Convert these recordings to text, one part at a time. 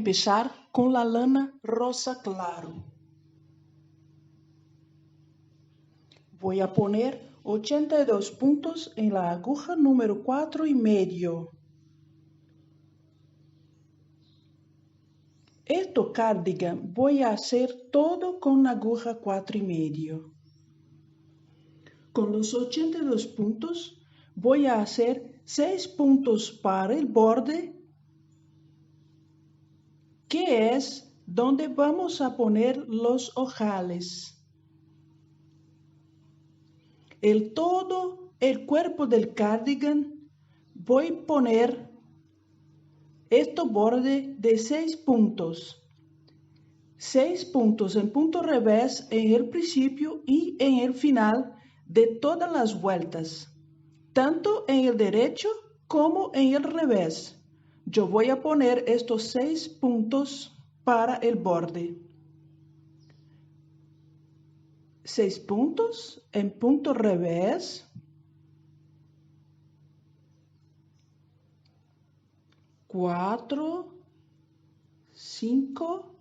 empezar con la lana rosa claro. Voy a poner 82 puntos en la aguja número 4,5. Este cardigan voy a hacer todo con aguja 4,5. Con los 82 puntos voy a hacer 6 puntos para el borde, que es donde vamos a poner los ojales. El cuerpo del cardigan voy a poner este borde de 6 puntos. 6 puntos en punto revés en el principio y en el final de todas las vueltas, tanto en el derecho como en el revés. Yo voy a poner estos 6 puntos para el borde. 6 puntos en punto revés. 4, 5,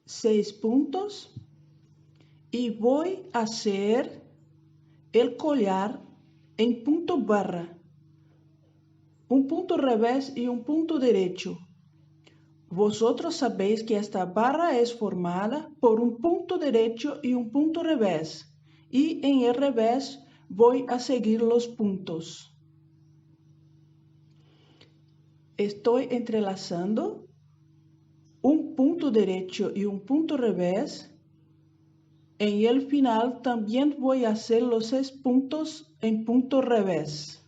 6 puntos y voy a hacer el collar en punto barra, un punto revés y un punto derecho. Vosotros sabéis que esta barra es formada por un punto derecho y un punto revés, y en el revés voy a seguir los puntos. Estoy entrelazando un punto derecho y un punto revés. En el final también voy a hacer los 6 puntos en punto revés.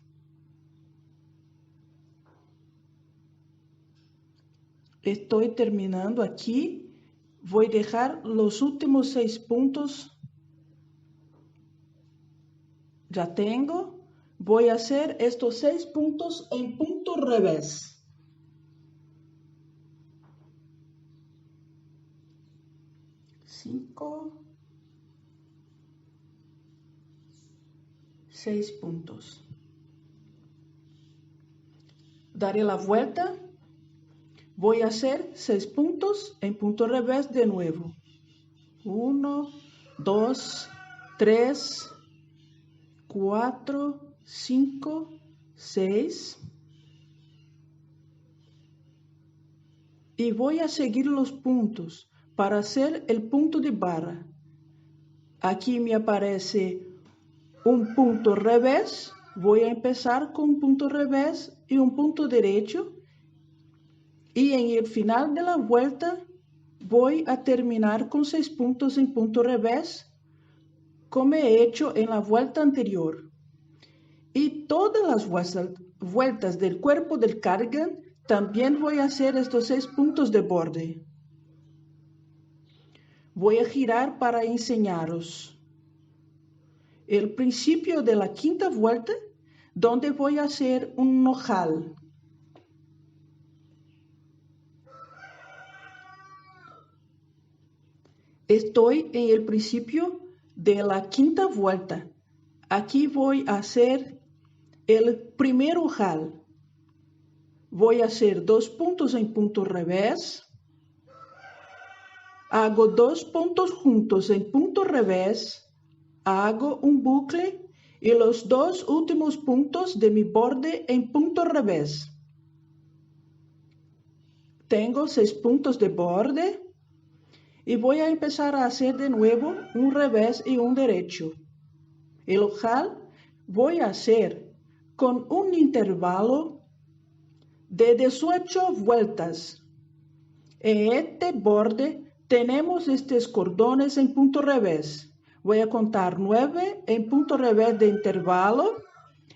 Estoy terminando aquí. Voy a dejar los últimos 6 puntos. Ya tengo. Voy a hacer estos 6 puntos en punto revés. 5, 6 puntos. Daré la vuelta. Voy a hacer 6 puntos en punto revés de nuevo. 1, 2, 3, 4, 5, 6. Y voy a seguir los puntos para hacer el punto de barra. Aquí me aparece un punto revés. Voy a empezar con un punto revés y un punto derecho. Y en el final de la vuelta voy a terminar con 6 puntos en punto revés, como he hecho en la vuelta anterior. Y todas las vueltas del cuerpo del cardigan también voy a hacer estos 6 puntos de borde. Voy a girar para enseñaros el principio de la quinta vuelta, donde voy a hacer un ojal. Estoy en el principio de la quinta vuelta. Aquí voy a hacer el primer ojal. Voy a hacer 2 puntos en punto revés. Hago 2 puntos juntos en punto revés. Hago un bucle y los 2 últimos puntos de mi borde en punto revés. Tengo 6 puntos de borde. Y voy a empezar a hacer de nuevo un revés y un derecho. El ojal voy a hacer con un intervalo de 18 vueltas. En este borde tenemos estos cordones en punto revés. Voy a contar 9 en punto revés de intervalo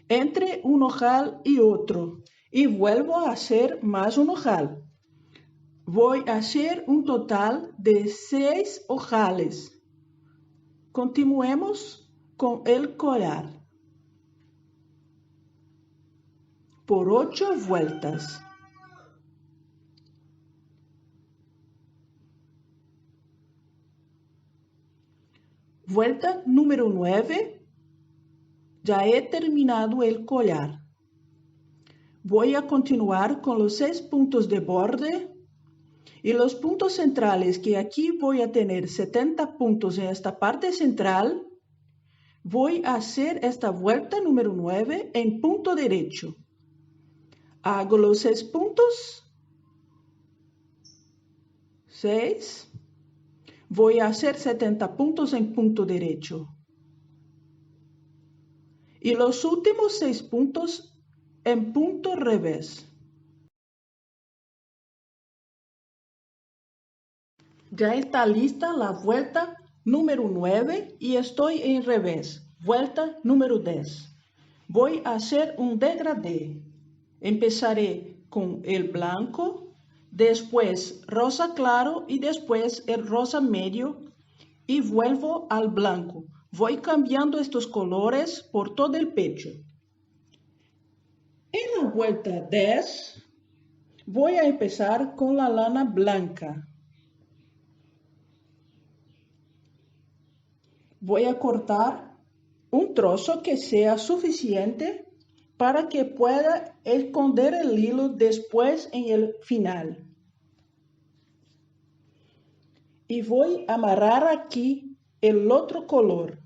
entre un ojal y otro. Y vuelvo a hacer más un ojal. Voy a hacer un total de 6 ojales. Continuemos con el collar. Por 8 vueltas. Vuelta número 9. Ya he terminado el collar. Voy a continuar con los 6 puntos de borde y los puntos centrales, que aquí voy a tener 70 puntos en esta parte central. Voy a hacer esta vuelta número 9 en punto derecho. Hago los 6 puntos. 6. Voy a hacer 70 puntos en punto derecho. Y los últimos 6 puntos en punto revés. Ya está lista la vuelta número 9 y estoy en revés. Vuelta número 10. Voy a hacer un degradé. Empezaré con el blanco, después rosa claro y después el rosa medio y vuelvo al blanco. Voy cambiando estos colores por todo el pecho. En la vuelta 10 voy a empezar con la lana blanca. Voy a cortar un trozo que sea suficiente para que pueda esconder el hilo después en el final. Y voy a amarrar aquí el otro color.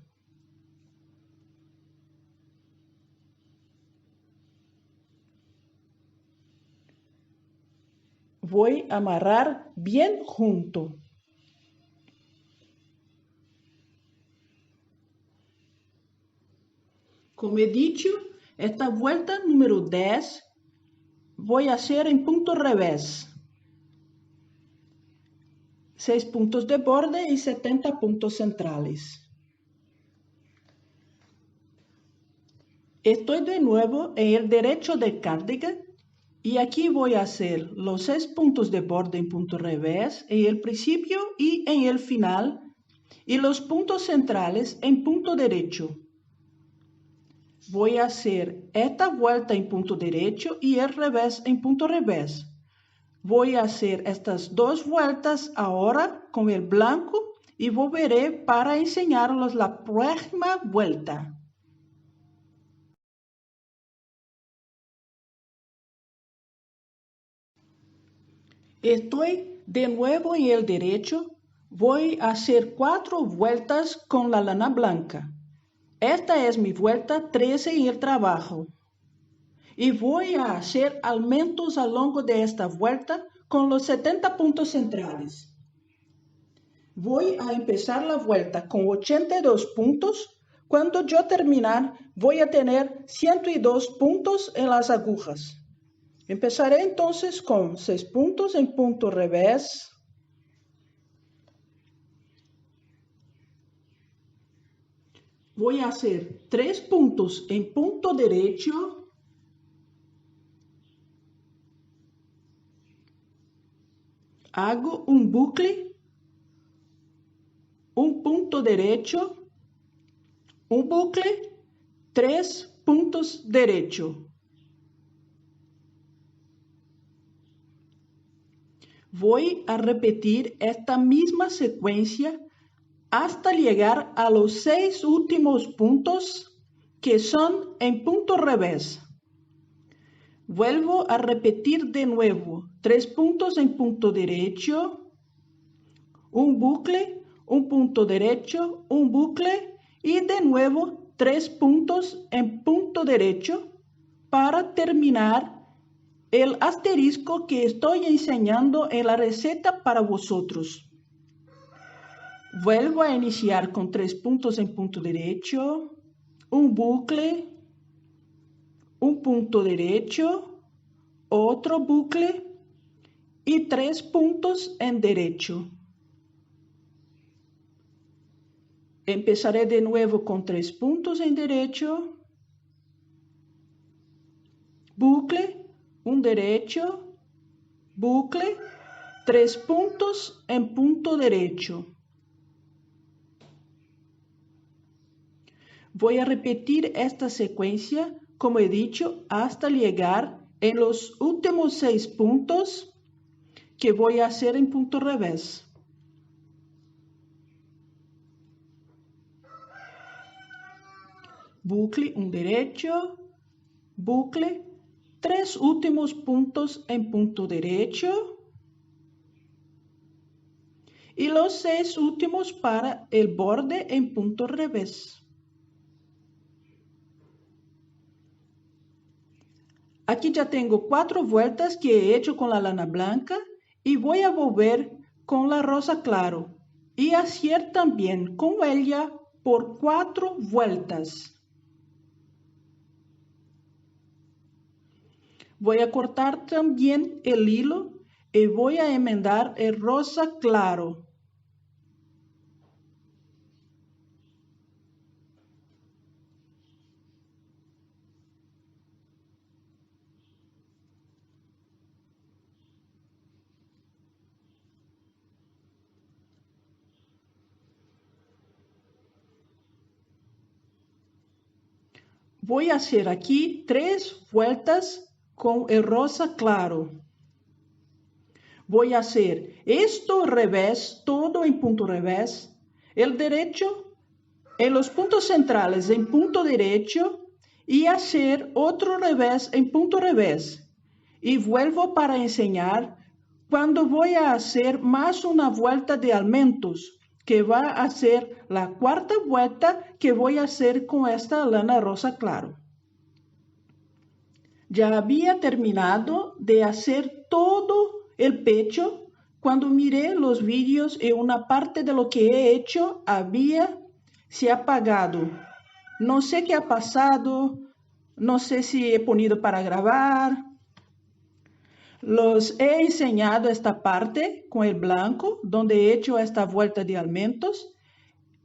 Voy a amarrar bien junto. Como he dicho, esta vuelta número 10 voy a hacer en punto revés. 6 puntos de borde y 70 puntos centrales. Estoy de nuevo en el derecho de cardigan y aquí voy a hacer los 6 puntos de borde en punto revés en el principio y en el final y los puntos centrales en punto derecho. Voy a hacer esta vuelta en punto derecho y el revés en punto revés. Voy a hacer estas 2 vueltas ahora con el blanco y volveré para enseñarles la próxima vuelta. Estoy de nuevo en el derecho. Voy a hacer 4 vueltas con la lana blanca. Esta es mi vuelta 13 en el trabajo. Y voy a hacer aumentos a lo largo de esta vuelta con los 70 puntos centrales. Voy a empezar la vuelta con 82 puntos. Cuando yo terminar, voy a tener 102 puntos en las agujas. Empezaré entonces con 6 puntos en punto revés. Voy a hacer 3 puntos en punto derecho. Hago un bucle, un punto derecho, un bucle, 3 puntos derecho. Voy a repetir esta misma secuencia hasta llegar a los 6 últimos puntos que son en punto revés. Vuelvo a repetir de nuevo 3 puntos en punto derecho, un bucle, un punto derecho, un bucle y de nuevo 3 puntos en punto derecho para terminar el asterisco que estoy enseñando en la receta para vosotros. Vuelvo a iniciar con 3 puntos en punto derecho, un bucle, un punto derecho, otro bucle y 3 puntos en derecho. Empezaré de nuevo con 3 puntos en derecho, bucle, un derecho, bucle, 3 puntos en punto derecho. Voy a repetir esta secuencia, como he dicho, hasta llegar en los últimos 6 puntos que voy a hacer en punto revés. Bucle, un derecho, bucle, 3 últimos puntos en punto derecho y los 6 últimos para el borde en punto revés. Aquí ya tengo 4 vueltas que he hecho con la lana blanca y voy a volver con la rosa claro y hacer también con ella por 4 vueltas. Voy a cortar también el hilo y voy a enmendar el rosa claro. Voy a hacer aquí 3 vueltas con el rosa claro. Voy a hacer esto al revés, todo en punto revés, el derecho en los puntos centrales en punto derecho y hacer otro revés en punto revés. Y vuelvo para enseñar cuando voy a hacer más una vuelta de aumentos, que va a ser la cuarta vuelta que voy a hacer con esta lana rosa claro. Ya había terminado de hacer todo el pecho cuando miré los vídeos y una parte de lo que he hecho se ha apagado. No sé qué ha pasado, no sé si he ponido para grabar. Los he enseñado esta parte con el blanco, donde he hecho esta vuelta de aumentos.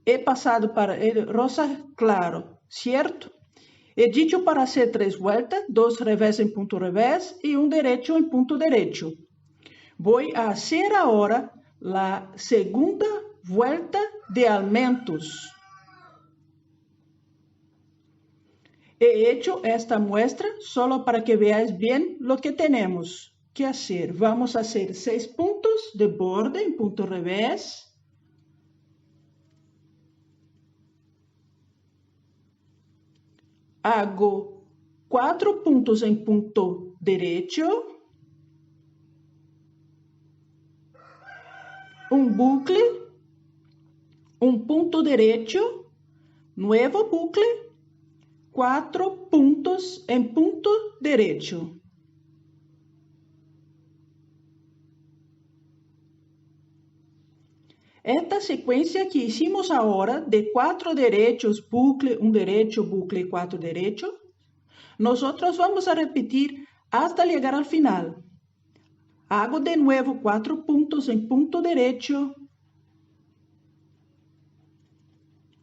He pasado para el rosa claro, ¿cierto? He dicho para hacer 3 vueltas, 2 revés en punto revés y un derecho en punto derecho. Voy a hacer ahora la segunda vuelta de aumentos. He hecho esta muestra solo para que veáis bien lo que tenemos que hacer. Vamos a hacer 6 puntos de borde en punto revés. Hago 4 puntos en punto derecho. Un bucle. Un punto derecho. Nuevo bucle. 4 puntos en punto derecho. Esta secuencia que hicimos ahora de 4 derechos, bucle, un derecho, bucle y 4 derechos, nosotros vamos a repetir hasta llegar al final. Hago de nuevo 4 puntos en punto derecho,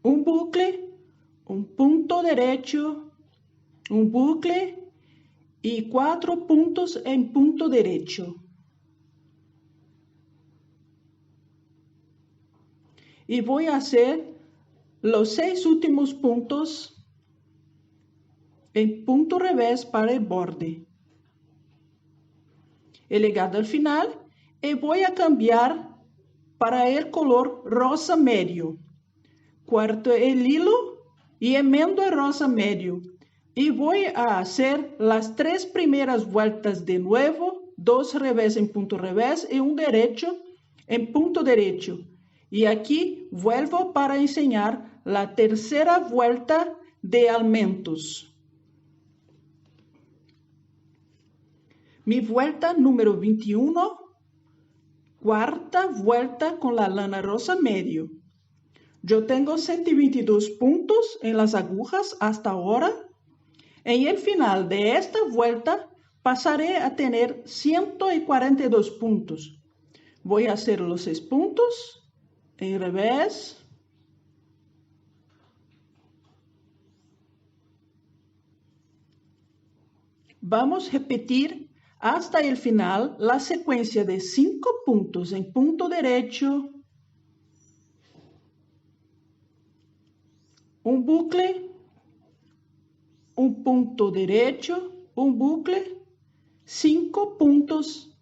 un bucle, un punto derecho, un bucle y 4 puntos en punto derecho. Y voy a hacer los 6 últimos puntos en punto revés para el borde. He llegado al final y voy a cambiar para el color rosa medio. Corto el hilo y enmendo el rosa medio. Y voy a hacer las 3 primeras vueltas de nuevo, 2 revés en punto revés y un derecho en punto derecho. Y aquí vuelvo para enseñar la tercera vuelta de aumentos. Mi vuelta número 21, cuarta vuelta con la lana rosa medio. Yo tengo 122 puntos en las agujas hasta ahora. En el final de esta vuelta pasaré a tener 142 puntos. Voy a hacer los 6 puntos en revés. Vamos a repetir hasta el final la secuencia de 5 puntos en punto derecho, un bucle, un punto derecho, un bucle, 5 puntos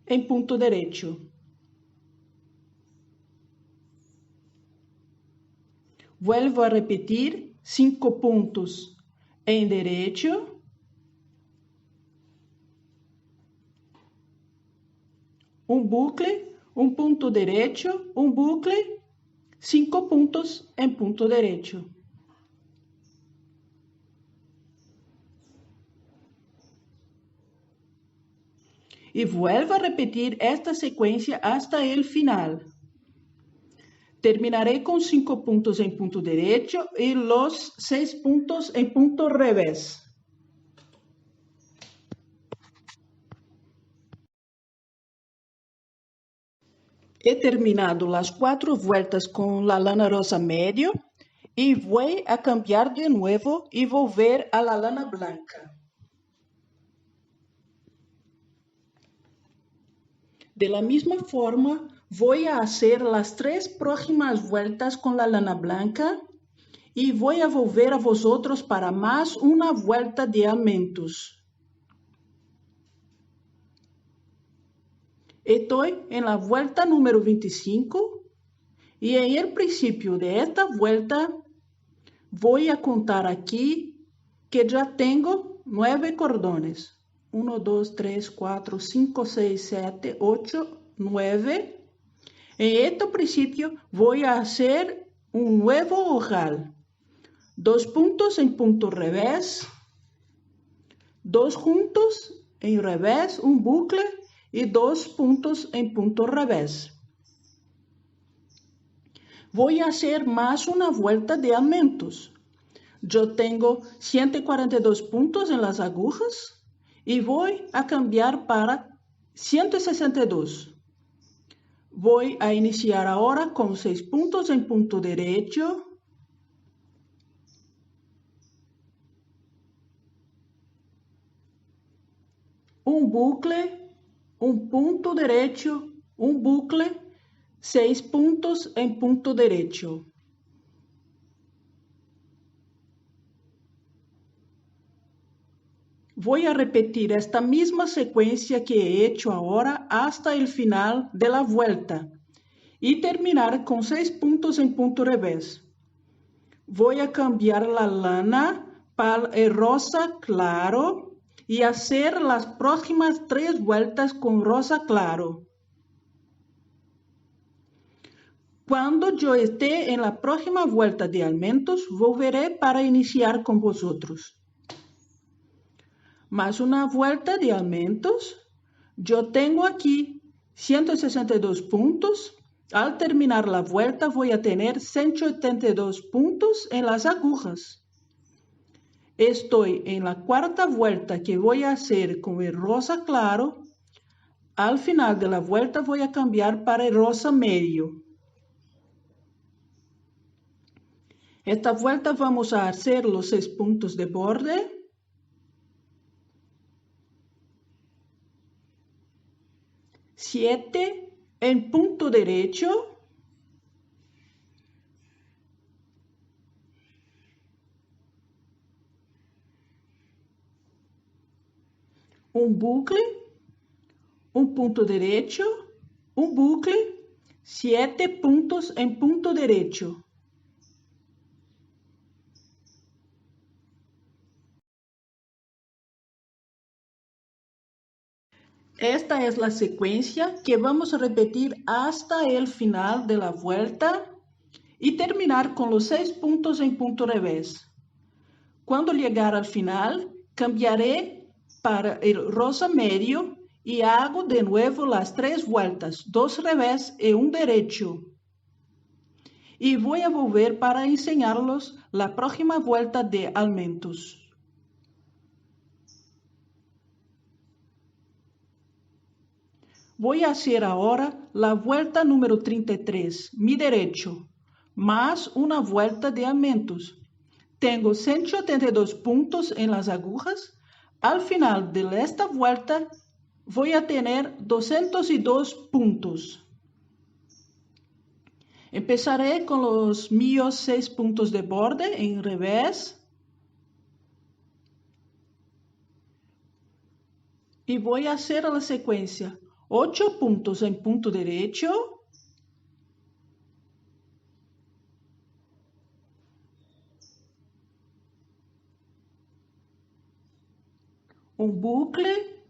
en punto derecho. Vuelvo a repetir 5 puntos en derecho, un bucle, un punto derecho, un bucle, 5 puntos en punto derecho. Y vuelvo a repetir esta secuencia hasta el final. Terminaré con 5 puntos en punto derecho y los 6 puntos en punto revés. He terminado las 4 vueltas con la lana rosa medio y voy a cambiar de nuevo y volver a la lana blanca. De la misma forma, voy a hacer las 3 próximas vueltas con la lana blanca y voy a volver a vosotros para más una vuelta de aumentos. Estoy en la vuelta número 25 y en el principio de esta vuelta voy a contar aquí que ya tengo 9 cordones. 1, 2, 3, 4, 5, 6, 7, 8, 9. En este principio voy a hacer un nuevo ojal. 2 puntos en punto revés, 2 juntos en revés, un bucle y 2 puntos en punto revés. Voy a hacer más una vuelta de aumentos. Yo tengo 142 puntos en las agujas y voy a cambiar para 162. Voy a iniciar ahora con 6 puntos en punto derecho. Un bucle, un punto derecho, un bucle, 6 puntos en punto derecho. Voy a repetir esta misma secuencia que he hecho ahora hasta el final de la vuelta y terminar con 6 puntos en punto revés. Voy a cambiar la lana para el rosa claro y hacer las próximas 3 vueltas con rosa claro. Cuando yo esté en la próxima vuelta de aumentos, volveré para iniciar con vosotros. Más una vuelta de aumentos. Yo tengo aquí 162 puntos. Al terminar la vuelta voy a tener 182 puntos en las agujas. Estoy en la cuarta vuelta que voy a hacer con el rosa claro. Al final de la vuelta voy a cambiar para el rosa medio. Esta vuelta vamos a hacer los 6 puntos de borde. Siete en punto derecho. Un bucle, un punto derecho, un bucle, 7 puntos en punto derecho. Esta es la secuencia que vamos a repetir hasta el final de la vuelta y terminar con los 6 puntos en punto revés. Cuando llegar al final, cambiaré para el rosa medio y hago de nuevo las 3 vueltas, 2 revés y un derecho. Y voy a volver para enseñarlos la próxima vuelta de aumentos. Voy a hacer ahora la vuelta número 33, mi derecho, más una vuelta de aumentos. Tengo 182 puntos en las agujas. Al final de esta vuelta voy a tener 202 puntos. Empezaré con los míos 6 puntos de borde en revés. Y voy a hacer la secuencia. 8 puntos en punto derecho. Un bucle,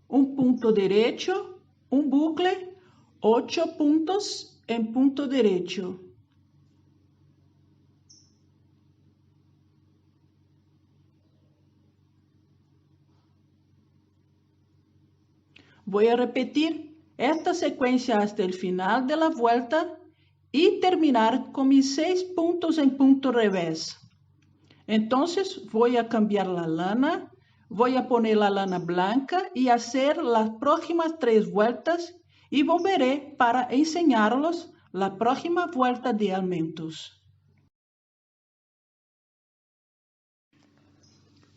un punto derecho, un bucle, 8 puntos en punto derecho. Voy a repetir esta secuencia hasta el final de la vuelta y terminar con mis 6 puntos en punto revés. Entonces voy a cambiar la lana, voy a poner la lana blanca y hacer las próximas 3 vueltas y volveré para enseñarlos la próxima vuelta de aumentos.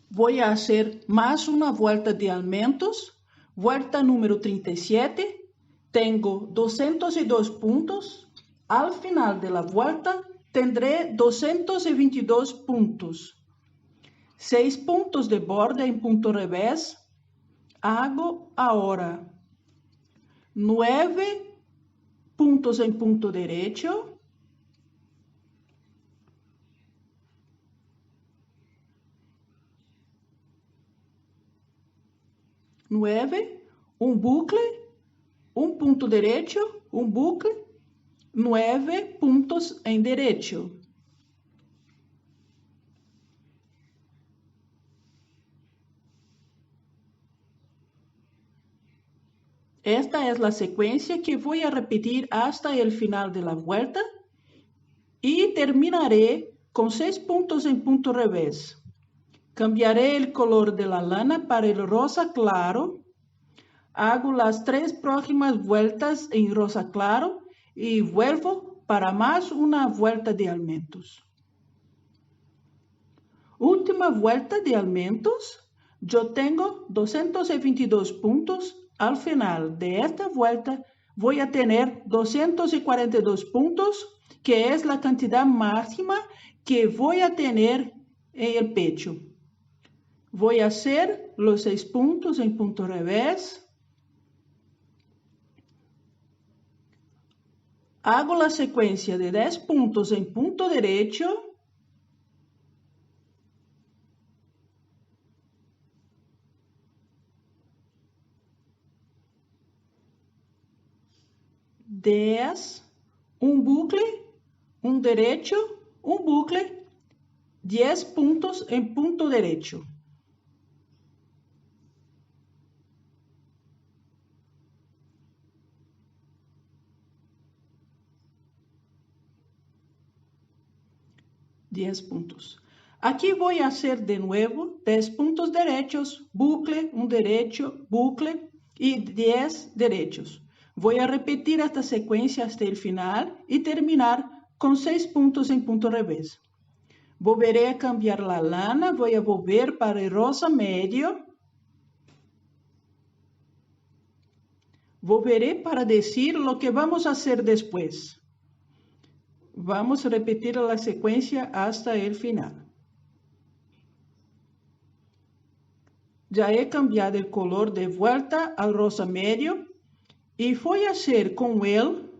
Voy a hacer más una vuelta de aumentos. Vuelta número 37, tengo 202 puntos. Al final de la vuelta tendré 222 puntos. 6 puntos de borde en punto revés. Hago ahora 9 puntos en punto derecho. 9, un bucle, un punto derecho, un bucle, 9 puntos en derecho. Esta es la secuencia que voy a repetir hasta el final de la vuelta y terminaré con 6 puntos en punto revés. Cambiaré el color de la lana para el rosa claro. Hago las 3 próximas vueltas en rosa claro y vuelvo para más una vuelta de aumentos. Última vuelta de aumentos. Yo tengo 222 puntos. Al final de esta vuelta voy a tener 242 puntos, que es la cantidad máxima que voy a tener en el pecho. Voy a hacer los 6 puntos en punto revés. Hago la secuencia de 10 puntos en punto derecho. Un bucle, un derecho, un bucle, 10 puntos en punto derecho. Puntos. Aquí voy a hacer de nuevo 10 puntos derechos, bucle, un derecho, bucle y 10 derechos. Voy a repetir esta secuencia hasta el final y terminar con 6 puntos en punto revés. Volveré a cambiar la lana, voy a volver para el rosa medio. Volveré para decir lo que vamos a hacer después. Vamos a repetir la secuencia hasta el final. Ya he cambiado el color de vuelta al rosa medio y voy a hacer con él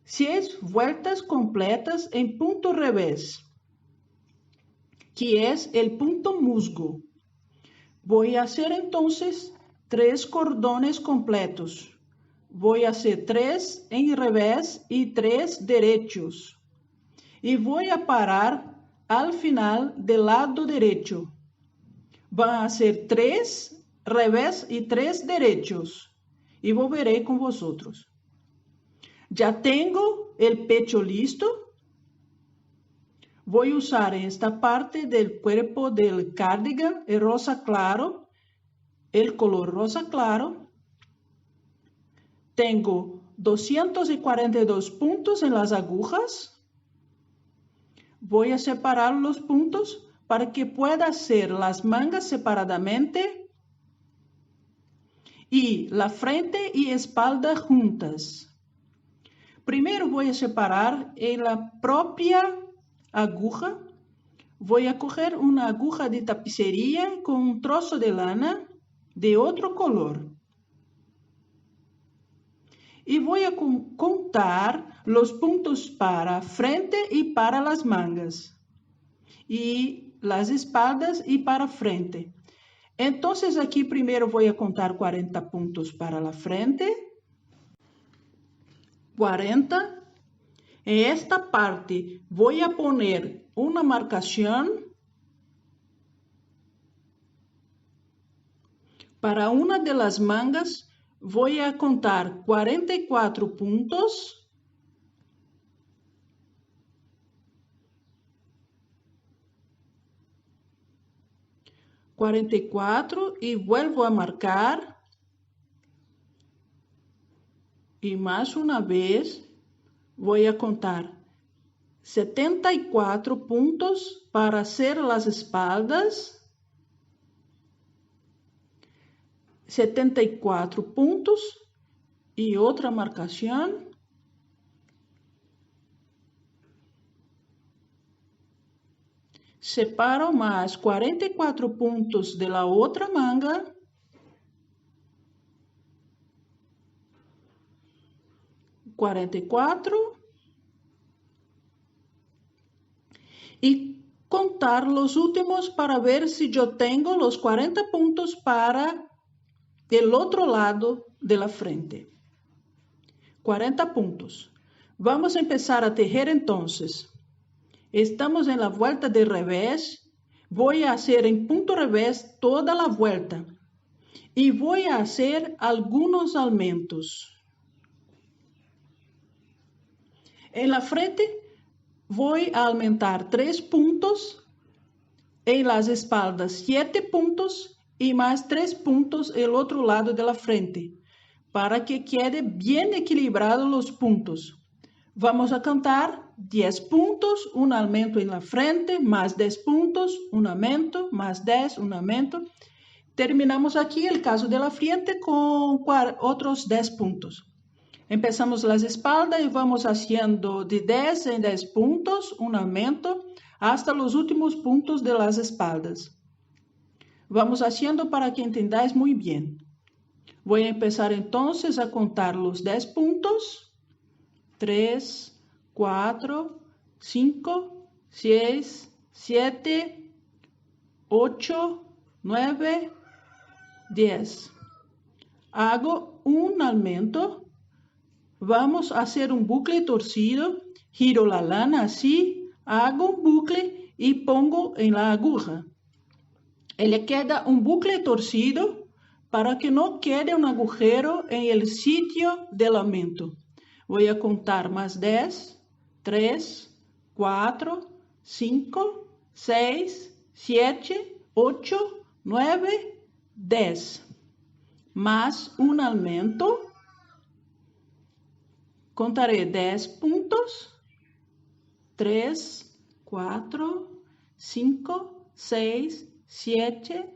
6 vueltas completas en punto revés, que es el punto musgo. Voy a hacer entonces 3 cordones completos. Voy a hacer 3 en revés y 3 derechos. Y voy a parar al final del lado derecho. Van a ser 3 revés y 3 derechos. Y volveré con vosotros. Ya tengo el pecho listo. Voy a usar esta parte del cuerpo del cardigan, el rosa claro, el color rosa claro. Tengo 242 puntos en las agujas. Voy a separar los puntos para que pueda hacer las mangas separadamente y la frente y espalda juntas. Primero voy a separar en la propia aguja. Voy a coger una aguja de tapicería con un trozo de lana de otro color. Y voy a contar los puntos para frente y para las mangas. Y las espaldas y para frente. Entonces aquí primero voy a contar 40 puntos para la frente. 40. En esta parte voy a poner una marcación para una de las mangas. Voy a contar 44 puntos. Y vuelvo a marcar. Y más una vez voy a contar 74 puntos para hacer las espaldas. 74 puntos y otra marcación. Separo más 44 puntos de la otra manga. Y contar los últimos para ver si yo tengo los 40 puntos para el otro lado de la frente. 40 puntos. Vamos a empezar a tejer entonces. Estamos en la vuelta de revés. Voy a hacer en punto revés toda la vuelta. Y voy a hacer algunos aumentos. En la frente voy a aumentar 3 puntos. En las espaldas 7 puntos y más 3 puntos el otro lado de la frente, para que quede bien equilibrados los puntos. Vamos a contar 10 puntos, un aumento en la frente, más 10 puntos, un aumento, más 10, un aumento. Terminamos aquí el caso de la frente con otros 10 puntos. Empezamos las espaldas y vamos haciendo de 10 en 10 puntos, un aumento, hasta los últimos puntos de las espaldas. Vamos haciendo para que entendáis muy bien. Voy a empezar entonces a contar los 10 puntos. 3, 4, 5, 6, 7, 8, 9, 10. Hago un aumento. Vamos a hacer un bucle torcido. Giro la lana así. Hago un bucle y pongo en la aguja. Le queda un bucle torcido para que no quede un agujero en el sitio del aumento. Voy a contar más 10, 3, 4, 5, 6, 7, 8, 9, 10. Más un aumento. Contaré 10 puntos. 3, 4, 5, 6, 7,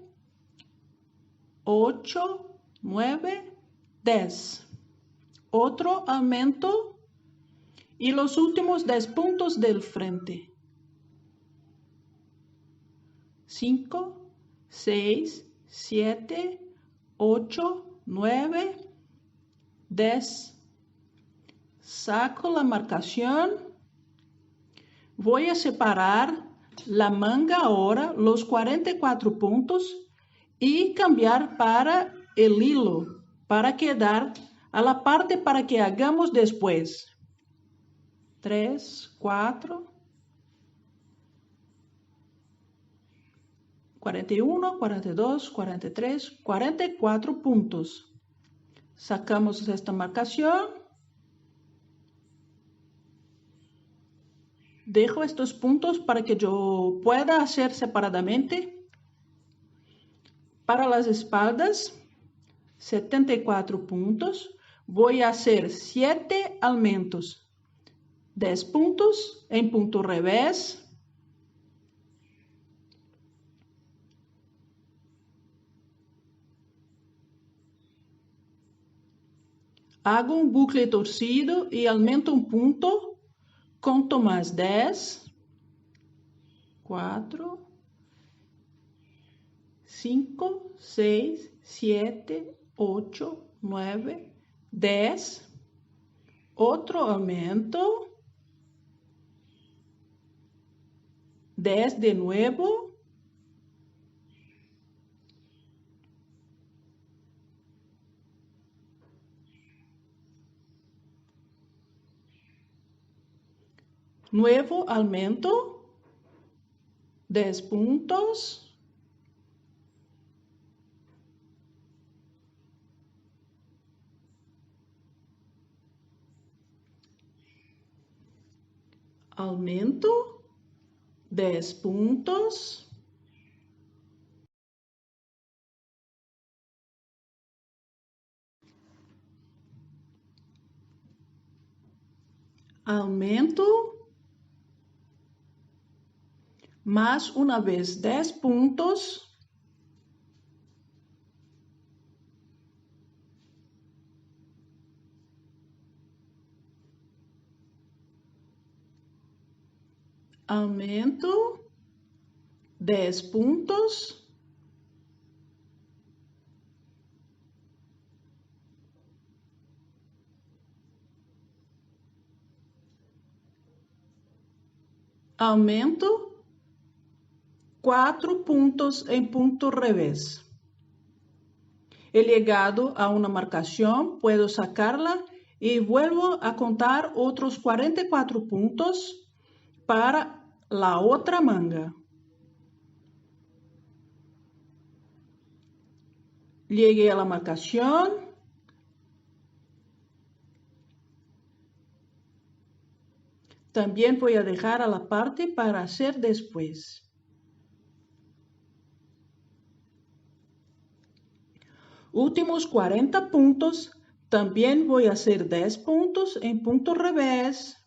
8, 9, 10. Otro aumento y los últimos 10 puntos del frente. 5, 6, 7, 8, 9, 10. Saco la marcación. Voy a separar la manga ahora, los 44 puntos, y cambiar para el hilo, para quedar a la parte para que hagamos después. 3, 4, 41, 42, 43, 44 puntos. Sacamos esta marcación. Dejo estos puntos para que yo pueda hacer separadamente. Para las espaldas, 74 puntos. Voy a hacer 7 aumentos. 10 puntos en punto revés. Hago un bucle torcido y aumento un punto. Conto más 10, 4, 5, 6, 7, 8, 9, 10. Otro aumento. 10 de nuevo. nuevo aumento, 10 puntos, aumento, 10 puntos, aumento, más una vez 10 puntos, aumento, 10 puntos, aumento, 4 puntos en punto revés. He llegado a una marcación, puedo sacarla y vuelvo a contar otros 44 puntos para la otra manga. Llegué a la marcación. También voy a dejar a la parte para hacer después. Últimos 40 puntos, también voy a hacer 10 puntos en punto revés.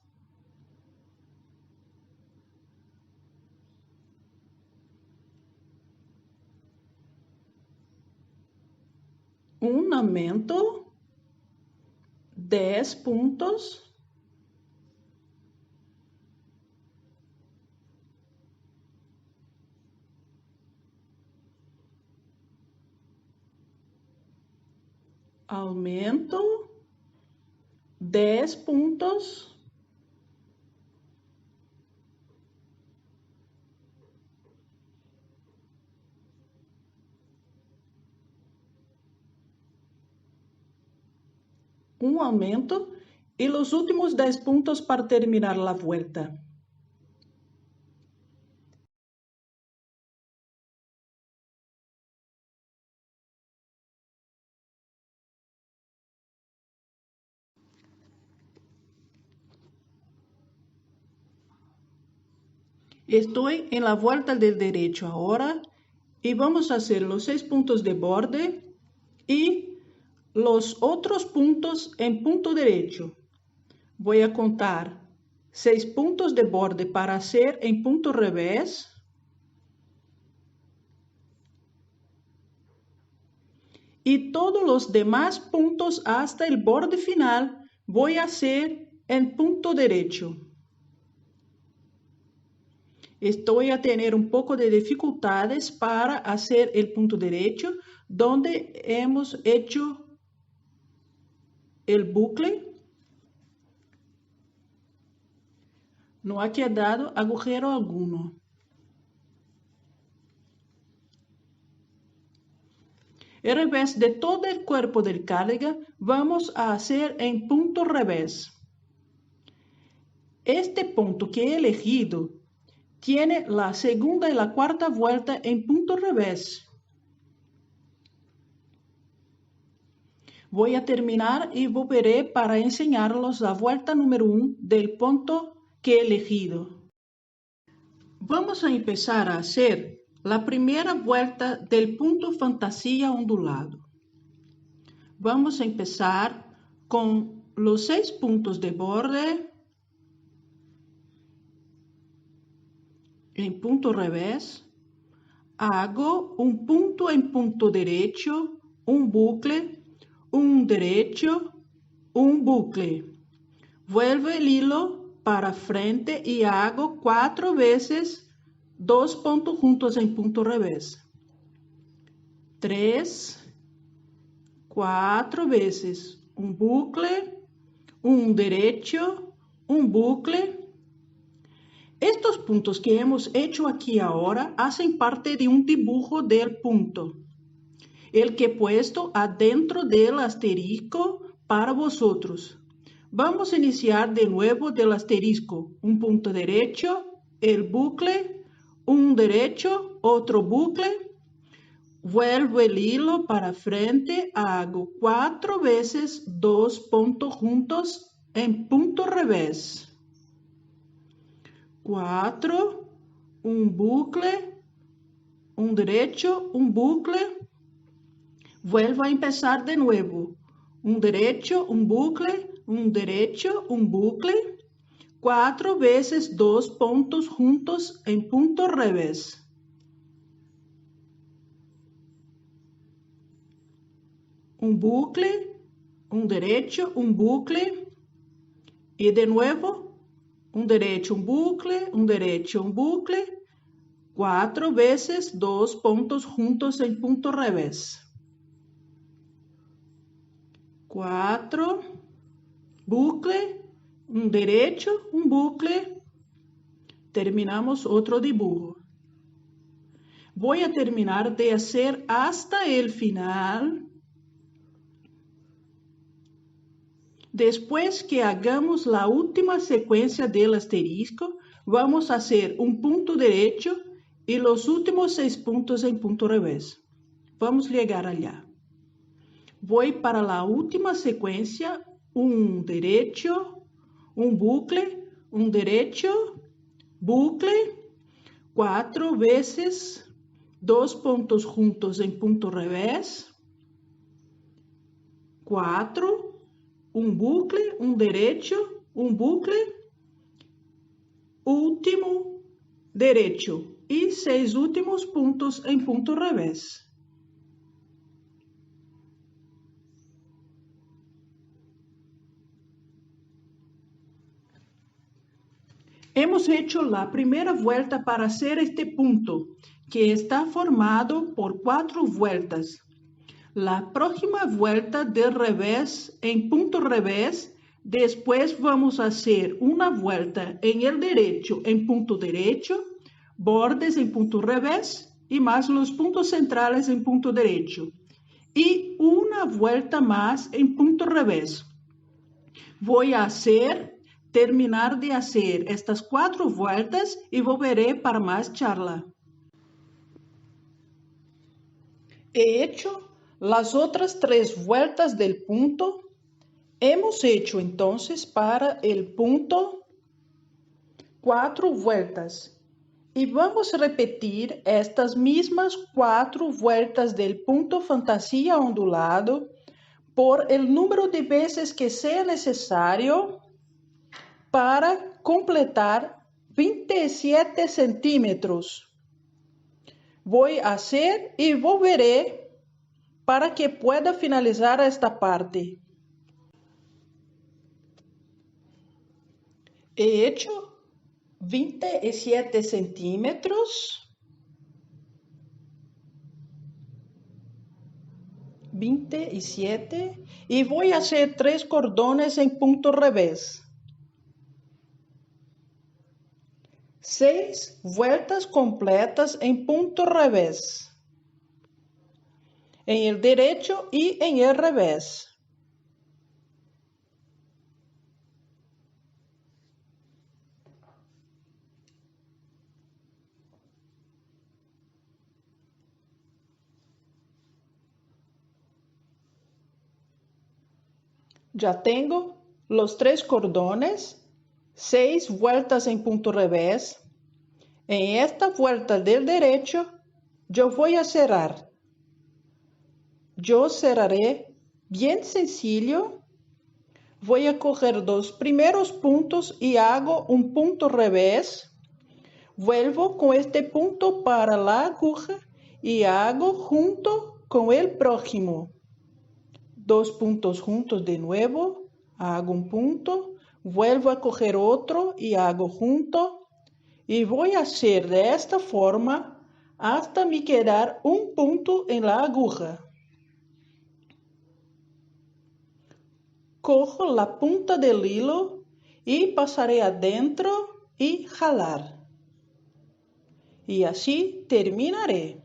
Un aumento, 10 puntos. Aumento, 10 puntos. Un aumento y los últimos 10 puntos para terminar la vuelta. Estoy en la vuelta del derecho ahora y vamos a hacer los 6 puntos de borde y los otros puntos en punto derecho. Voy a contar 6 puntos de borde para hacer en punto revés. Y todos los demás puntos hasta el borde final voy a hacer en punto derecho. Estoy a tener un poco de dificultades para hacer el punto derecho donde hemos hecho el bucle. No ha quedado agujero alguno. El revés de todo el cuerpo del cardigan vamos a hacer en punto revés. Este punto que he elegido tiene la segunda y la cuarta vuelta en punto revés. Voy a terminar y volveré para enseñarlos la vuelta número 1 del punto que he elegido. Vamos a empezar a hacer la primera vuelta del punto fantasía ondulado. Vamos a empezar con los 6 puntos de borde en punto revés. Hago un punto en punto derecho, un bucle, un derecho, un bucle. Vuelvo el hilo para frente y hago 4 veces 2 puntos juntos en punto revés. 3, 4 veces un bucle, un derecho, un bucle. Estos puntos que hemos hecho aquí ahora hacen parte de un dibujo del punto, el que he puesto adentro del asterisco para vosotros. Vamos a iniciar de nuevo del asterisco. Un punto derecho, el bucle, un derecho, otro bucle. Vuelvo el hilo para frente, hago 4 veces 2 puntos juntos en punto revés. 4, un bucle, un derecho, un bucle. Vuelvo a empezar de nuevo. Un derecho, un bucle, un derecho, un bucle. 4 veces 2 puntos juntos en punto revés. Un bucle, un derecho, un bucle. Y de nuevo, un derecho, un bucle, un derecho, un bucle. 4 veces 2 puntos juntos en punto revés. 4, bucle, un derecho, un bucle. Terminamos otro dibujo. Voy a terminar de hacer hasta el final. Después que hagamos la última secuencia del asterisco, vamos a hacer un punto derecho y los últimos 6 puntos en punto revés. Vamos a llegar allá. Voy para la última secuencia, un derecho, un bucle, un derecho, bucle, 4 veces 2 puntos juntos en punto revés, 4, un bucle, un derecho, un bucle, último derecho y 6 últimos puntos en punto revés. Hemos hecho la primera vuelta para hacer este punto, que está formado por 4 vueltas. La próxima vuelta del revés en punto revés, después vamos a hacer una vuelta en el derecho en punto derecho, bordes en punto revés y más los puntos centrales en punto derecho. Y una vuelta más en punto revés. Voy a terminar de hacer estas 4 vueltas y volveré para más charla. He hecho las otras 3 vueltas del punto. Hemos hecho entonces para el punto 4 vueltas. Y vamos a repetir estas mismas 4 vueltas del punto fantasía ondulado por el número de veces que sea necesario para completar 27 centímetros. Voy a hacer y volveré para que pueda finalizar esta parte. He hecho 27 centímetros. 27. Y voy a hacer 3 cordones en punto revés. 6 vueltas completas en punto revés. En el derecho y en el revés. Ya tengo los 3 cordones, 6 vueltas en punto revés. En esta vuelta del derecho, yo voy a cerrar. Yo cerraré bien sencillo. Voy a coger 2 primeros puntos y hago un punto revés. Vuelvo con este punto para la aguja y hago junto con el prójimo. 2 puntos juntos de nuevo, hago un punto, vuelvo a coger otro y hago junto. Y voy a hacer de esta forma hasta me quedar un punto en la aguja. Cojo la punta del hilo y pasaré adentro y jalar. Y así terminaré.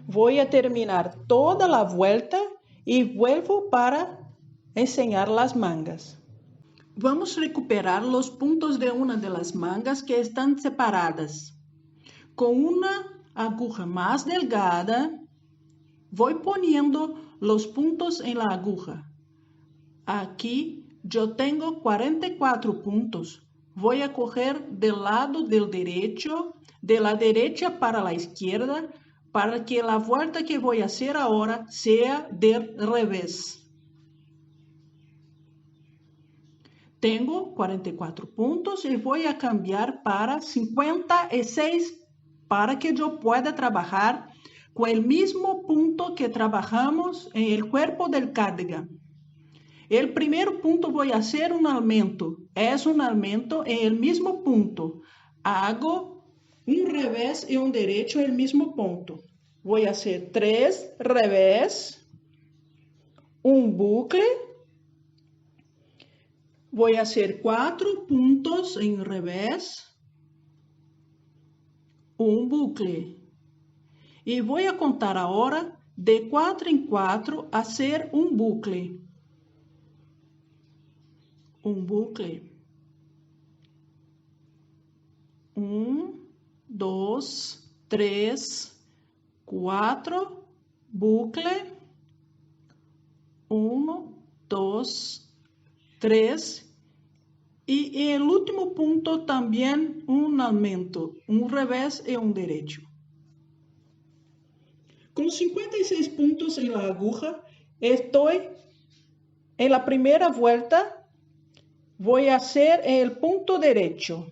Voy a terminar toda la vuelta y vuelvo para enseñar las mangas. Vamos a recuperar los puntos de una de las mangas que están separadas. Con una aguja más delgada, voy poniendo los puntos en la aguja. Aquí yo tengo 44 puntos. Voy a coger del lado del derecho, de la derecha para la izquierda, para que la vuelta que voy a hacer ahora sea del revés. Tengo 44 puntos y voy a cambiar para 56 para que yo pueda trabajar con el mismo punto que trabajamos en el cuerpo del cardigan. El primer punto voy a hacer un aumento. Es un aumento en el mismo punto. Hago un revés y un derecho en el mismo punto. Voy a hacer 3 revés, un bucle. Voy a hacer 4 puntos en revés, un bucle. Y voy a contar ahora de 4 en 4 hacer un bucle. Un bucle. 1, 2, 3, 4, bucle. 1, 2, 3. Y en el último punto también un aumento, un revés y un derecho. Con 56 puntos en la aguja, estoy en la primera vuelta. Voy a hacer el punto derecho.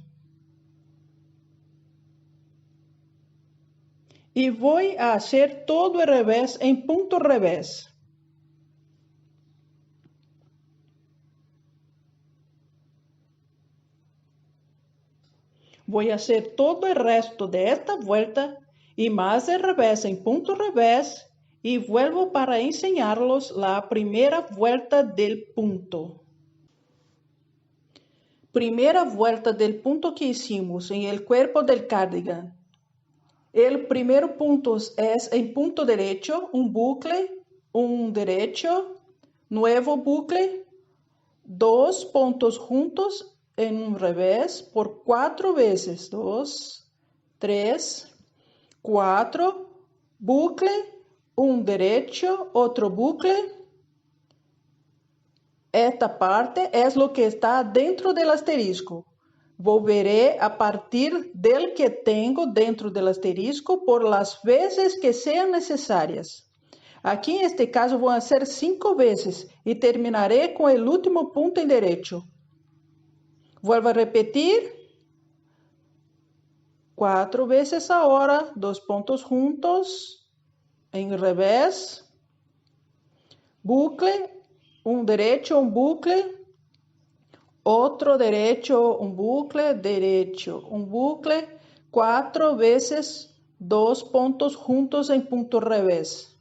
Y voy a hacer todo el revés en punto revés. Voy a hacer todo el resto de esta vuelta y más el revés en punto revés y vuelvo para enseñarlos la primera vuelta del punto. Primera vuelta del punto que hicimos en el cuerpo del cardigan. El primer punto es en punto derecho, un bucle, un derecho, nuevo bucle, 2 puntos juntos en un revés por 4 veces. 2, 3, 4, bucle, un derecho, otro bucle. Esta parte es lo que está dentro del asterisco. Volveré a partir del que tengo dentro del asterisco por las veces que sean necesarias. Aquí en este caso voy a hacer 5 veces y terminaré con el último punto en derecho. Vuelvo a repetir. 4 veces ahora, 2 puntos juntos en revés. Bucle, un derecho, un bucle. Otro derecho, un bucle, derecho, un bucle, 4 veces 2 puntos juntos en punto revés.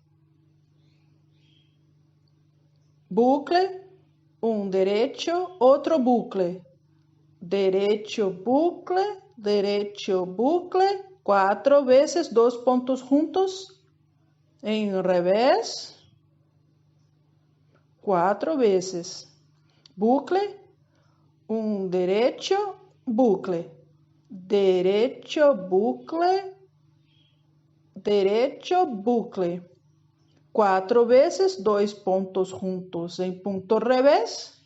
Bucle, un derecho, otro bucle, derecho, bucle, 4 veces 2 puntos juntos en revés, 4 veces. Bucle, un derecho, bucle, derecho, bucle, derecho, bucle. 4 veces 2 puntos juntos en punto revés.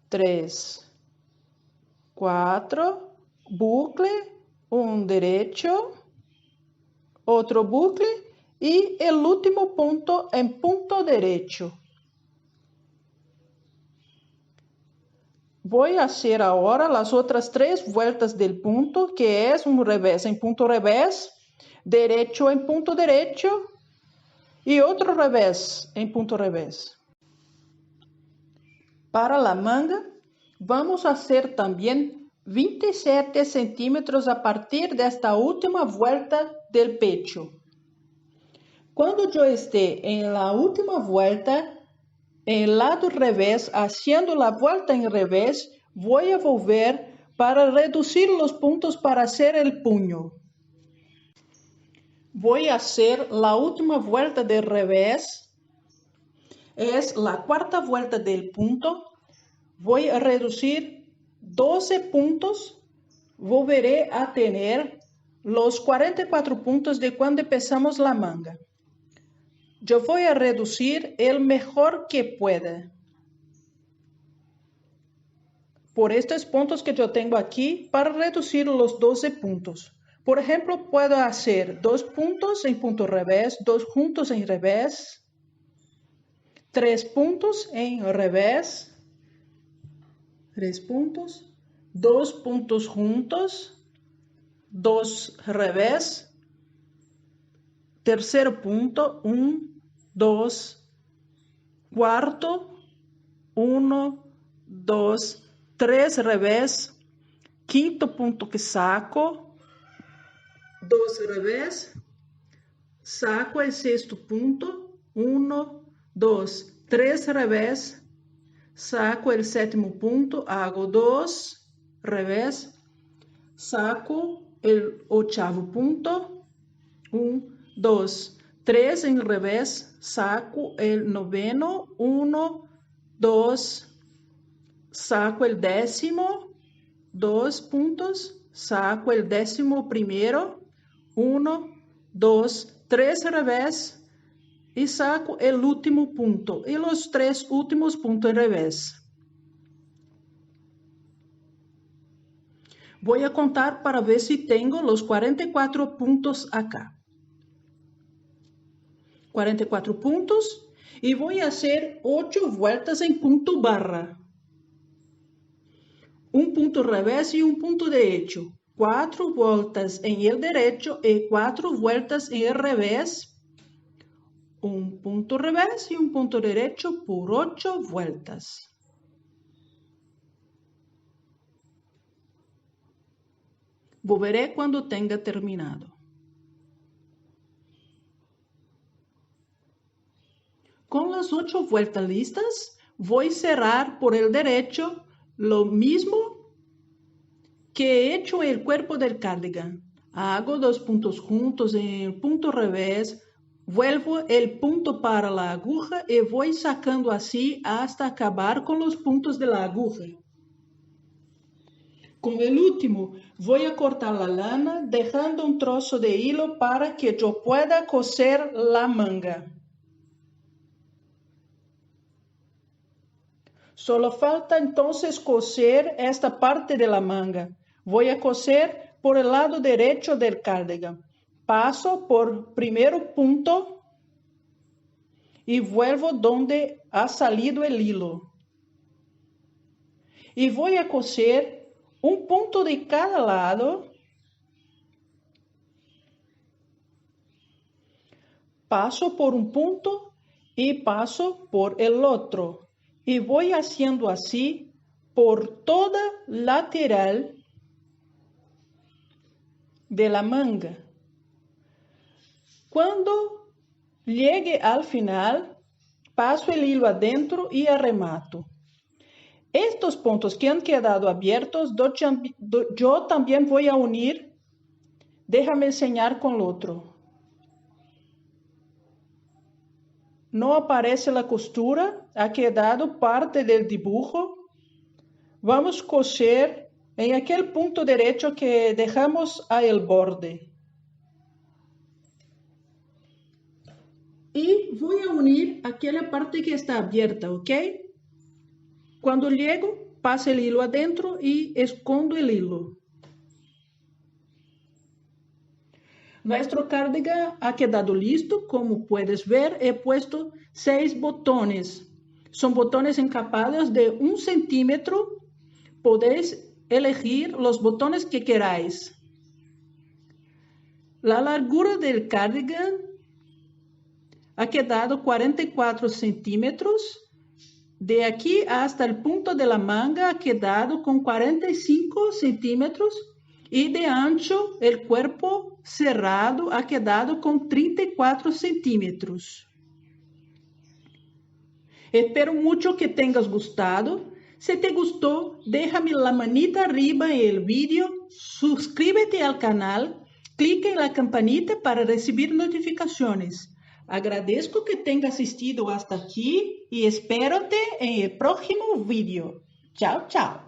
3, 4, bucle, un derecho, otro bucle y el último punto en punto derecho. Voy a hacer ahora las otras 3 vueltas del punto, que es un revés en punto revés, derecho en punto derecho y otro revés en punto revés. Para la manga, vamos a hacer también 27 centímetros a partir de esta última vuelta del pecho. Cuando yo esté en la última vuelta, en el lado revés, haciendo la vuelta en revés, voy a volver para reducir los puntos para hacer el puño. Voy a hacer la última vuelta de revés. es la cuarta vuelta del punto. Voy a reducir 12 puntos. Volveré a tener los 44 puntos de cuando empezamos la manga. Yo voy a reducir el mejor que pueda. Por estos puntos que yo tengo aquí, para reducir los 12 puntos. Por ejemplo, puedo hacer 2 puntos en punto revés, 2 juntos en revés, 3 puntos en revés, 3 puntos, 2 puntos juntos, 2 revés, tercer punto, 1, 2, cuarto, 1, 2, 3 revés, quinto punto que saco, 2 revés, saco el sexto punto, 1, 2, 3 revés, saco el séptimo punto, hago 2 revés, saco el octavo punto, 1, 2, 3 en revés, saco el noveno, 1, 2, saco el décimo, 2 puntos, saco el décimo primero, 1, 2, 3 revés y saco el último punto y los 3 últimos puntos en revés. Voy a contar para ver si tengo los 44 puntos acá. 44 puntos y voy a hacer 8 vueltas en punto barra. Un punto revés y un punto derecho. 4 vueltas en el derecho y 4 vueltas en el revés. Un punto revés y un punto derecho por 8 vueltas. Volveré cuando tenga terminado. Con las 8 vueltas listas, voy a cerrar por el derecho lo mismo que he hecho en el cuerpo del cardigan. Hago 2 puntos juntos en el punto revés, vuelvo el punto para la aguja y voy sacando así hasta acabar con los puntos de la aguja. Con el último voy a cortar la lana dejando un trozo de hilo para que yo pueda coser la manga. Solo falta entonces coser esta parte de la manga. Voy a coser por el lado derecho del cardigan. Paso por primero punto y vuelvo donde ha salido el hilo. Y voy a coser un punto de cada lado. Paso por un punto y paso por el otro. Y voy haciendo así por toda lateral de la manga. Cuando llegue al final, paso el hilo adentro y arremato. Estos puntos que han quedado abiertos, yo también voy a unir. Déjame enseñar con el otro. No aparece la costura, ha quedado parte del dibujo. Vamos a coser en aquel punto derecho que dejamos al borde. Y voy a unir aquella parte que está abierta, ¿ok? Cuando llego, paso el hilo adentro y escondo el hilo. Nuestro cardigan ha quedado listo. Como puedes ver, he puesto 6 botones. Son botones encapados de 1 centímetro. Podéis elegir los botones que queráis. La largura del cardigan ha quedado 44 centímetros. De aquí hasta el punto de la manga ha quedado con 45 centímetros. Y de ancho, el cuerpo cerrado ha quedado con 34 centímetros. Espero mucho que tengas gustado. Si te gustó, déjame la manita arriba en el vídeo, suscríbete al canal, clica en la campanita para recibir notificaciones. Agradezco que tenga asistido hasta aquí y espérote en el próximo vídeo. Chao, chao.